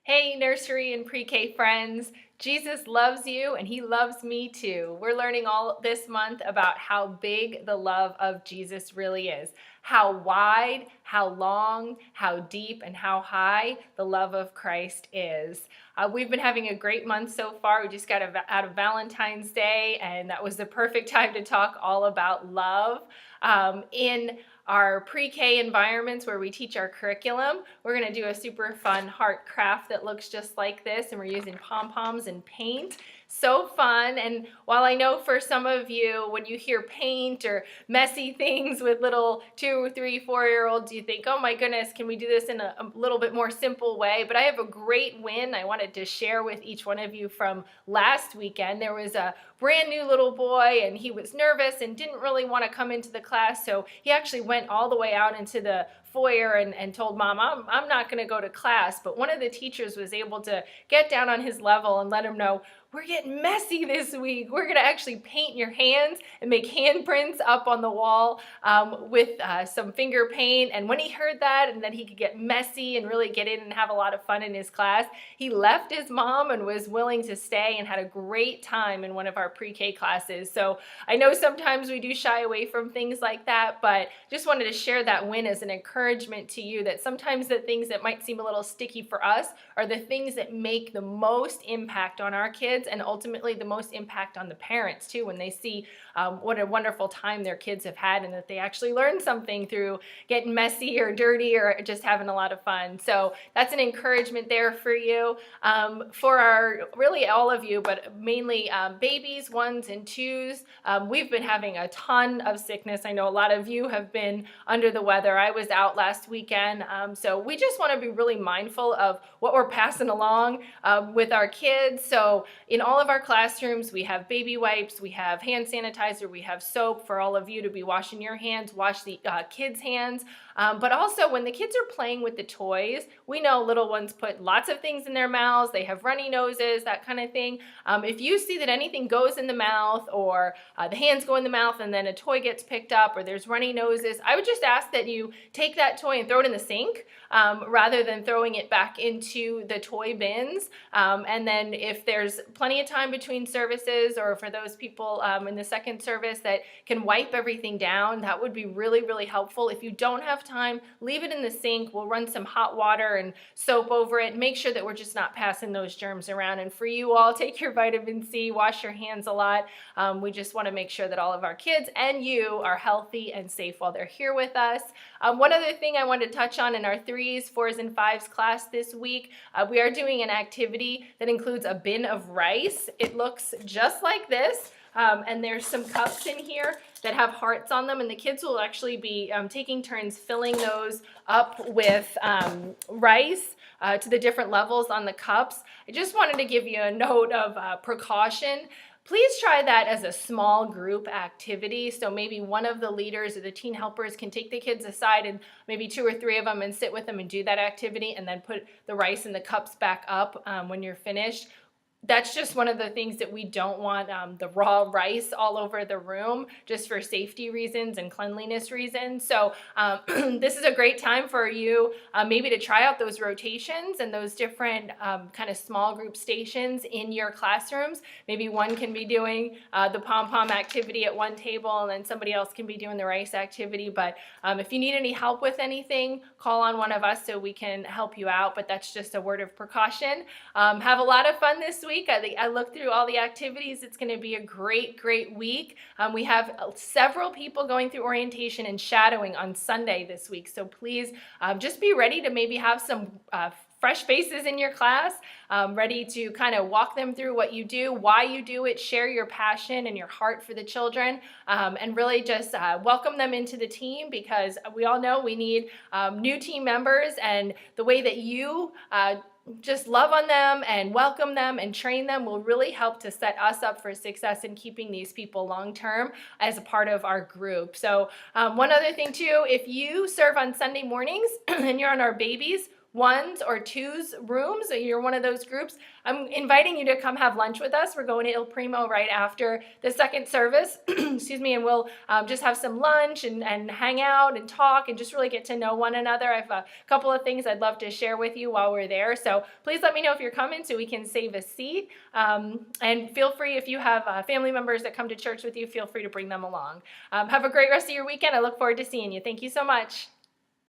Hey, nursery and pre-K friends. Jesus loves you and he loves me too. We're learning all this month about how big the love of Jesus really is. How wide, how long, how deep, and how high the love of Christ is. We've been having a great month so far. We just got out of Valentine's Day, and that was the perfect time to talk all about love. In our pre-K environments where we teach our curriculum, we're going to do a super fun heart craft that looks just like this, and we're using pom-poms and paint. So fun. And while I know for some of you, when you hear paint or messy things with little 2, 3, 4-year-olds, you think, oh my goodness, can we do this in a little bit more simple way? But I have a great win I wanted to share with each one of you from last weekend. There was a brand new little boy, and he was nervous and didn't really want to come into the class, so he actually went all the way out into the foyer and told mom, I'm not going to go to class. But one of the teachers was able to get down on his level and let him know, we're getting messy this week. We're going to actually paint your hands and make handprints up on the wall with some finger paint. And when he heard that and that he could get messy and really get in and have a lot of fun in his class, he left his mom and was willing to stay and had a great time in one of our pre-K classes. So I know sometimes we do shy away from things like that, but just wanted to share that win as an encouragement to you that sometimes the things that might seem a little sticky for us are the things that make the most impact on our kids and ultimately the most impact on the parents too, when they see what a wonderful time their kids have had and that they actually learned something through getting messy or dirty or just having a lot of fun. So that's an encouragement there for you. For our, really all of you, but mainly babies, 1s and 2s, we've been having a ton of sickness. I know a lot of you have been under the weather. I was out last weekend. So we just want to be really mindful of what we're passing along with our kids. So in all of our classrooms, we have baby wipes, we have hand sanitizer, we have soap for all of you to be washing your hands, wash the kids' hands. But also when the kids are playing with the toys, we know little ones put lots of things in their mouths, they have runny noses, that kind of thing. If you see that anything goes in the mouth or the hands go in the mouth and then a toy gets picked up or there's runny noses, I would just ask that you take that toy and throw it in the sink rather than throwing it back into the toy bins. And then if there's plenty of time between services, or for those people in the second service that can wipe everything down, that would be really, really helpful. If you don't have time, leave it in the sink. We'll run some hot water and soap over it. Make sure that we're just not passing those germs around. And for you all, take your vitamin C, wash your hands a lot. We just want to make sure that all of our kids and you are healthy and safe while they're here with us. One other thing I wanted to touch on in our 3s, 4s, and 5s class this week, we are doing an activity that includes a bin of rice. It looks just like this. And there's some cups in here that have hearts on them, and the kids will actually be taking turns filling those up with rice to the different levels on the cups. I just wanted to give you a note of precaution. Please try that as a small group activity. So maybe one of the leaders or the teen helpers can take the kids aside and maybe 2 or 3 of them and sit with them and do that activity and then put the rice in the cups back up when you're finished. That's just one of the things that we don't want the raw rice all over the room, just for safety reasons and cleanliness reasons. So this is a great time for you maybe to try out those rotations and those different kind of small group stations in your classrooms. Maybe one can be doing the pom-pom activity at one table and then somebody else can be doing the rice activity. But if you need any help with anything, call on one of us so we can help you out. But that's just a word of precaution. Have a lot of fun this week. I looked through all the activities. It's going to be a great, great week. We have several people going through orientation and shadowing on Sunday this week. So please just be ready to maybe have some fresh faces in your class, ready to kind of walk them through what you do, why you do it, share your passion and your heart for the children, and really just welcome them into the team, because we all know we need new team members, and the way that you just love on them and welcome them and train them will really help to set us up for success in keeping these people long-term as a part of our group. So one other thing too, if you serve on Sunday mornings and you're on our babies, ones or twos rooms, or you're one of those groups, I'm inviting you to come have lunch with us. We're going to Il Primo right after the second service, excuse me, and we'll just have some lunch and hang out and talk and just really get to know one another. I have a couple of things I'd love to share with you while we're there. So please let me know if you're coming so we can save a seat. And feel free, if you have family members that come to church with you, feel free to bring them along. Have a great rest of your weekend. I look forward to seeing you. Thank you so much.